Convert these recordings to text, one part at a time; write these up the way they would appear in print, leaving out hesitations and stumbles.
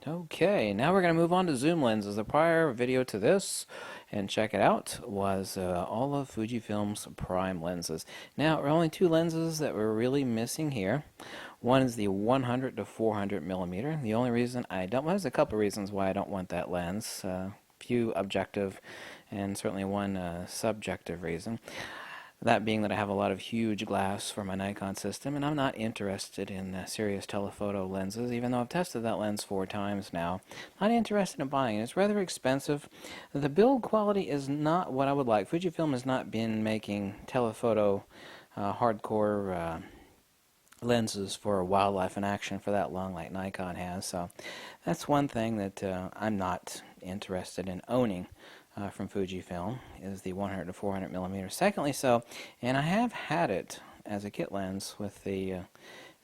Okay, now we're going to move on to zoom lenses. The prior video to this, and check it out, was all of Fujifilm's prime lenses. Now, there are only two lenses that we're really missing here. One is the 100 to 400 millimeter. The only reason I don't, well, there's a couple reasons why I don't want that lens. Few objective and certainly one subjective reason. That being that I have a lot of huge glass for my Nikon system, and I'm not interested in serious telephoto lenses, even though I've tested that lens 4 times now. Not interested in buying it. It's rather expensive. The build quality is not what I would like. Fujifilm has not been making telephoto hardcore lenses for wildlife and action for that long like Nikon has, so that's one thing that I'm not interested in owning from Fujifilm, is the 100 to 400 millimeter. Secondly, and I have had it as a kit lens with the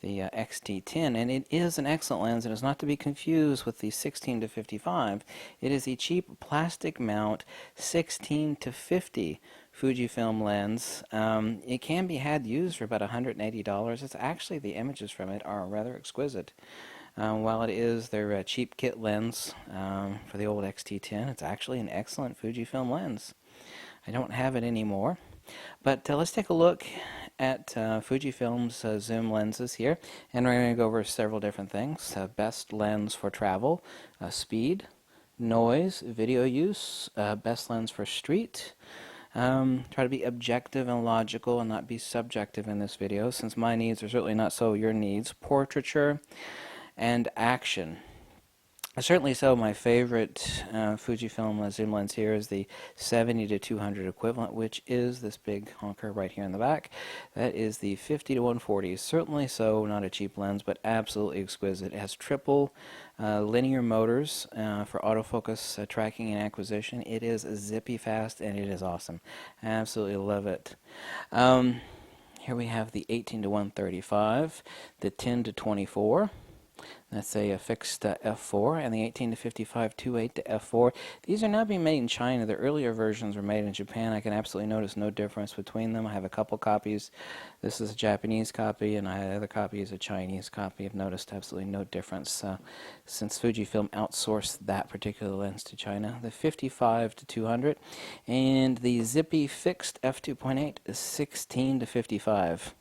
XT10, and it is an excellent lens, and is not to be confused with the 16 to 55. It is a cheap plastic mount 16 to 50 Fujifilm lens. It can be had used for about $180. It's actually, the images from it are rather exquisite. While it is their cheap kit lens for the old XT10, it's actually an excellent Fujifilm lens. I don't have it anymore. But let's take a look at Fujifilm's zoom lenses here, and we're going to go over several different things. Best lens for travel, speed, noise, video use, best lens for street. Try to be objective and logical and not be subjective in this video, since my needs are certainly not so your needs. Portraiture and action. Certainly so, my favorite Fujifilm zoom lens here is the 70 to 200 equivalent, which is this big honker right here in the back. That is the 50 to 140. Certainly so, not a cheap lens, but absolutely exquisite. It has triple linear motors for autofocus tracking and acquisition. It is zippy fast, and it is awesome. Absolutely love it. Here we have the 18 to 135, the 10 to 24. That's a fixed f4, and the 18 to 55 2.8 to f4. These are not being made in China. The earlier versions were made in Japan. I can absolutely notice no difference between them. I have a couple copies. This is a Japanese copy, and the other copy is a Chinese copy. I've noticed absolutely no difference since Fujifilm outsourced that particular lens to China. The 55 to 200, and the zippy fixed f2.8 is 16 to 55.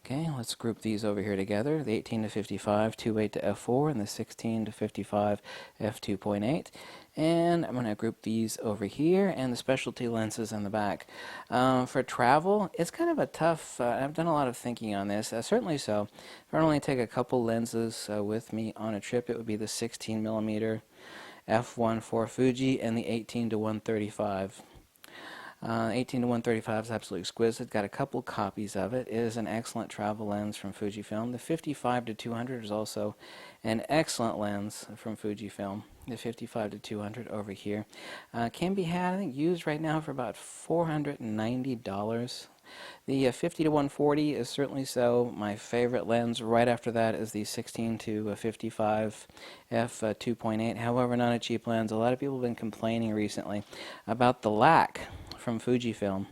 Okay, let's group these over here together. The 18 to 55, 2.8 to f4, and the 16 to 55, f2.8. And I'm going to group these over here, and the specialty lenses in the back. For travel, it's kind of a tough, I've done a lot of thinking on this, certainly so. If I only take a couple lenses with me on a trip, it would be the 16 millimeter f1 for Fuji and the 18 to 135. 18 to 135 is absolutely exquisite. Got a couple copies of it. It is an excellent travel lens from Fujifilm. The 55 to 200 is also an excellent lens from Fujifilm. The 55 to 200 over here can be had, I think, used right now for about $490. The 50 to 140 is certainly so. My favorite lens right after that is the 16 to 55 f2.8. However, not a cheap lens. A lot of people have been complaining recently about the lack from Fujifilm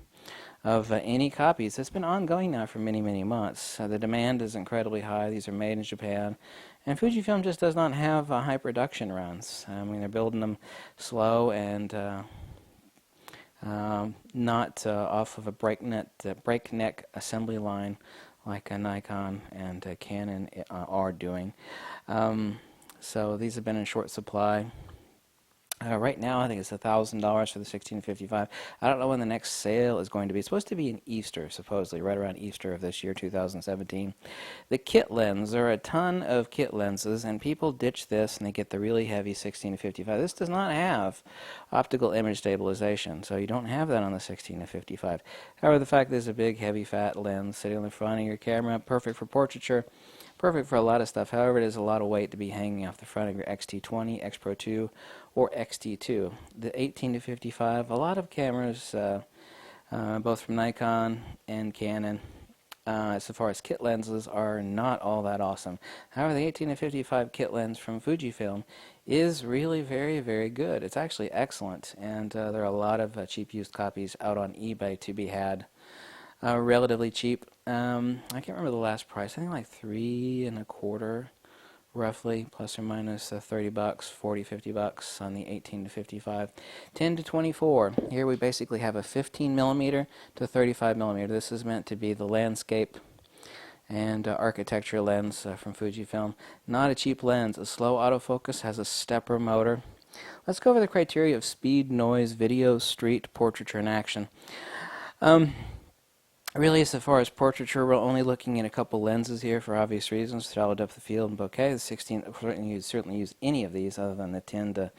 of any copies. It's been ongoing now for many, many months. The demand is incredibly high. These are made in Japan, and Fujifilm just does not have high production runs. I mean, they're building them slow and not off of a breakneck assembly line like Nikon and Canon are doing. So these have been in short supply. Right now, I think it's $1,000 for the 1655. I don't know when the next sale is going to be. It's supposed to be in Easter, supposedly, right around Easter of this year, 2017. The kit lens, there are a ton of kit lenses, and people ditch this and they get the really heavy 16-55. This does not have optical image stabilization, so you don't have that on the 16-55. However, the fact that there's a big, heavy, fat lens sitting on the front of your camera, perfect for portraiture, perfect for a lot of stuff. However, it is a lot of weight to be hanging off the front of your XT20, X Pro 2, or XT2. The 18 to 55, a lot of cameras, both from Nikon and Canon, as far as kit lenses, are not all that awesome. However, the 18 to 55 kit lens from Fujifilm is really very, very good. It's actually excellent, and there are a lot of cheap used copies out on eBay to be had. Relatively cheap. I can't remember the last price. I think like $3.25 roughly plus or minus 30 bucks, 40, 50 bucks on the 18 to 55. 10 to 24. Here we basically have a 15 millimeter to 35 millimeter. This is meant to be the landscape and architecture lens from Fujifilm. Not a cheap lens. A slow autofocus, has a stepper motor. Let's go over the criteria of speed, noise, video, street, portraiture, and action. Really, as far as portraiture, we're only looking at a couple lenses here for obvious reasons: shallow depth of field and bokeh. The 16, you'd certainly use any of these other than the 10 to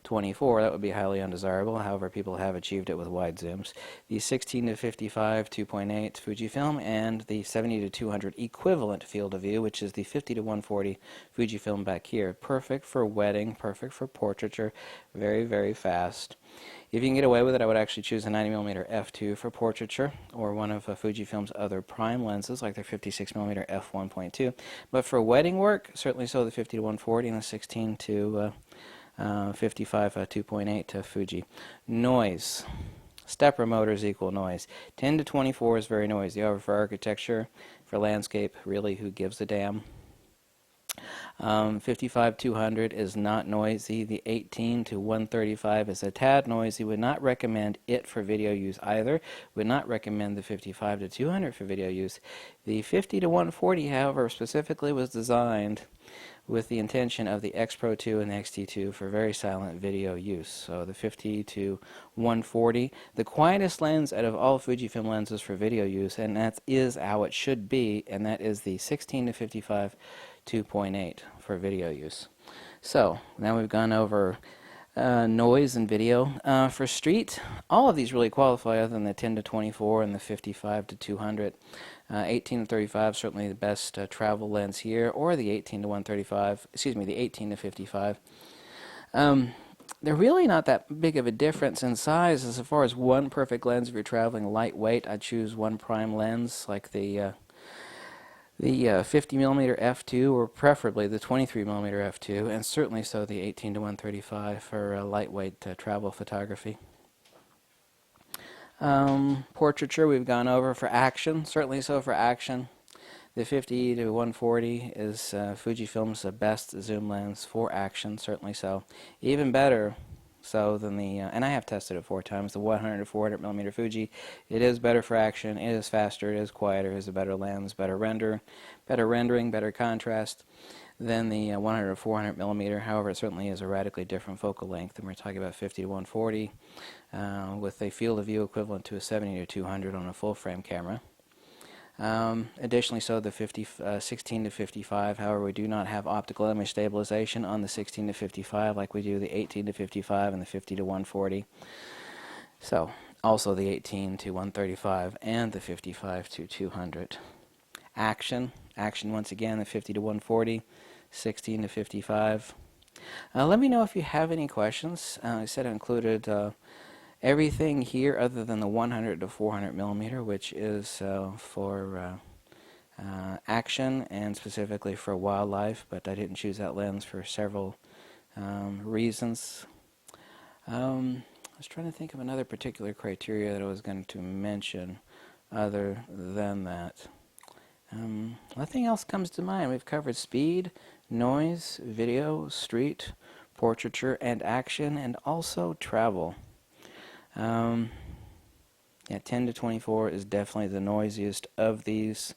24. That would be highly undesirable. However, people have achieved it with wide zooms. The 16 to 55 2.8 Fujifilm and the 70 to 200 equivalent field of view, which is the 50 to 140 Fujifilm back here. Perfect for wedding, perfect for portraiture, very, very fast. If you can get away with it, I would actually choose a 90mm f2 for portraiture, or one of Fujifilm's other prime lenses, like their 56mm f1.2. But for wedding work, certainly so the 50 to 140 and the 16 to 55 2.8 Fuji. Noise. Stepper motors equal noise. 10 to 24 is very noisy. However, for architecture, for landscape, really, who gives a damn? 55-200 is not noisy. The 18 to 135 is a tad noisy. Would not recommend it for video use either. Would not recommend the 55 to 200 for video use. The 50 to 140, however, specifically was designed with the intention of the X Pro 2 and the XT2 for very silent video use. So the 50 to 140, the quietest lens out of all Fujifilm lenses for video use, and that is how it should be, and that is the 16 to 55 2.8 for video use. So now we've gone over noise and video. For street, all of these really qualify other than the 10 to 24 and the 55 to 200. 18 to 35, certainly the best travel lens here, or the 18 to 135, excuse me, the 18 to 55. They're really not that big of a difference in size as far as one perfect lens. If you're traveling lightweight, I'd choose one prime lens like the 50mm f2, or preferably the 23mm f2, and certainly so the 18 to 135 for lightweight travel photography. Portraiture we've gone over. For action, certainly so for action, the 50 to 140 is Fujifilm's best zoom lens for action, certainly so. Even better so than the, and I have tested it 4 times, the 100 to 400mm Fuji. It is better for action, it is faster, it is quieter, it is a better lens, better rendering, better contrast than the 100 to 400mm. However, it certainly is a radically different focal length, and we're talking about 50 to 140 with a field of view equivalent to a 70 to 200 on a full frame camera. Additionally, so the 16 to 55. However, we do not have optical image stabilization on the 16 to 55 like we do the 18 to 55 and the 50 to 140. So also the 18 to 135 and the 55 to 200. Action once again, the 50 to 140, 16 to 55. Let me know if you have any questions. I said I included everything here other than the 100 to 400mm, which is for action and specifically for wildlife, but I didn't choose that lens for several reasons. I was trying to think of another particular criteria that I was going to mention other than that. Nothing else comes to mind. We've covered speed, noise, video, street, portraiture, and action, and also travel. Yeah, 10 to 24 is definitely the noisiest of these.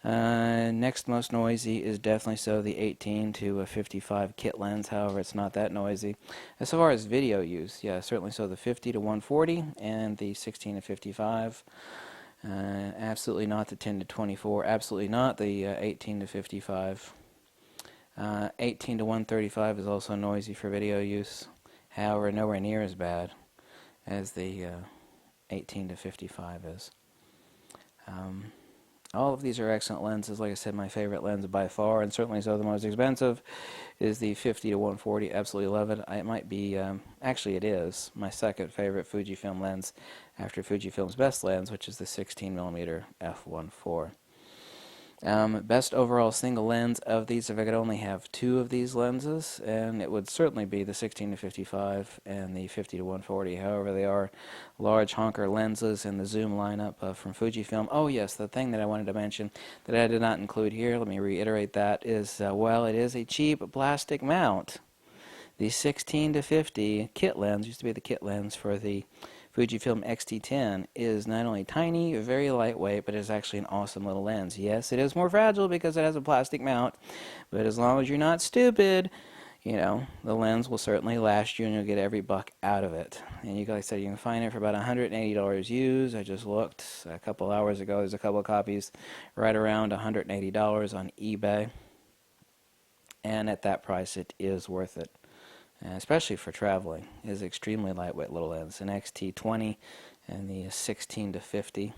Next most noisy is definitely so the 18 to 55 kit lens. However, it's not that noisy. As far as video use, yeah, certainly so the 50 to 140 and the 16 to 55. Absolutely not the 10 to 24. Absolutely not the 18 to 55. 18 to 135 is also noisy for video use. However, nowhere near as bad as the 18 to 55 is. All of these are excellent lenses. Like I said, my favorite lens by far, and certainly so the most expensive, is the 50 to 140. Absolutely love it. It might be, actually it is, my second favorite Fujifilm lens after Fujifilm's best lens, which is the 16mm f1.4. Best overall single lens of these, if I could only have two of these lenses, and it would certainly be the 16 to 55 and the 50 to 140. However, they are large honker lenses in the zoom lineup from Fujifilm. Oh yes, the thing that I wanted to mention that I did not include here, let me reiterate that, is well, it is a cheap plastic mount. The 16 to 50 kit lens, used to be the kit lens for the Fujifilm X-T10, is not only tiny, very lightweight, but is actually an awesome little lens. Yes, it is more fragile because it has a plastic mount, but as long as you're not stupid, you know, the lens will certainly last you and you'll get every buck out of it. And you guys said you can find it for about $180 used. I just looked a couple hours ago. There's a couple of copies right around $180 on eBay. And at that price, it is worth it. Especially for traveling. It is extremely lightweight little lens. An XT20 and the 16 to 50.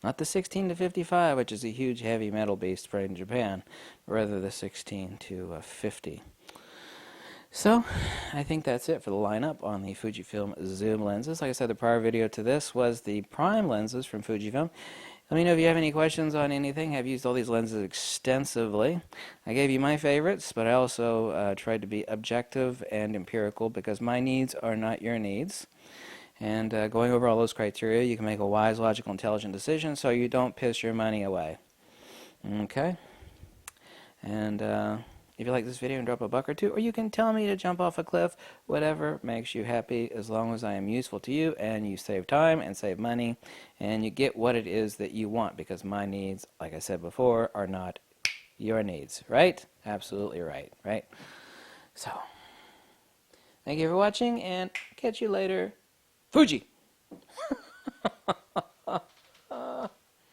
Not the 16 to 55, which is a huge heavy metal beast made in Japan, but rather the 16 to 50. So, I think that's it for the lineup on the Fujifilm zoom lenses. Like I said, the prior video to this was the prime lenses from Fujifilm. Let me know if you have any questions on anything. I've used all these lenses extensively. I gave you my favorites, but I also tried to be objective and empirical because my needs are not your needs. And going over all those criteria, you can make a wise, logical, intelligent decision so you don't piss your money away. Okay? And if you like this video, drop a buck or two, or you can tell me to jump off a cliff, whatever makes you happy, as long as I am useful to you and you save time and save money and you get what it is that you want, because my needs, like I said before, are not your needs, right? Absolutely right, right? So, thank you for watching and catch you later. Fuji!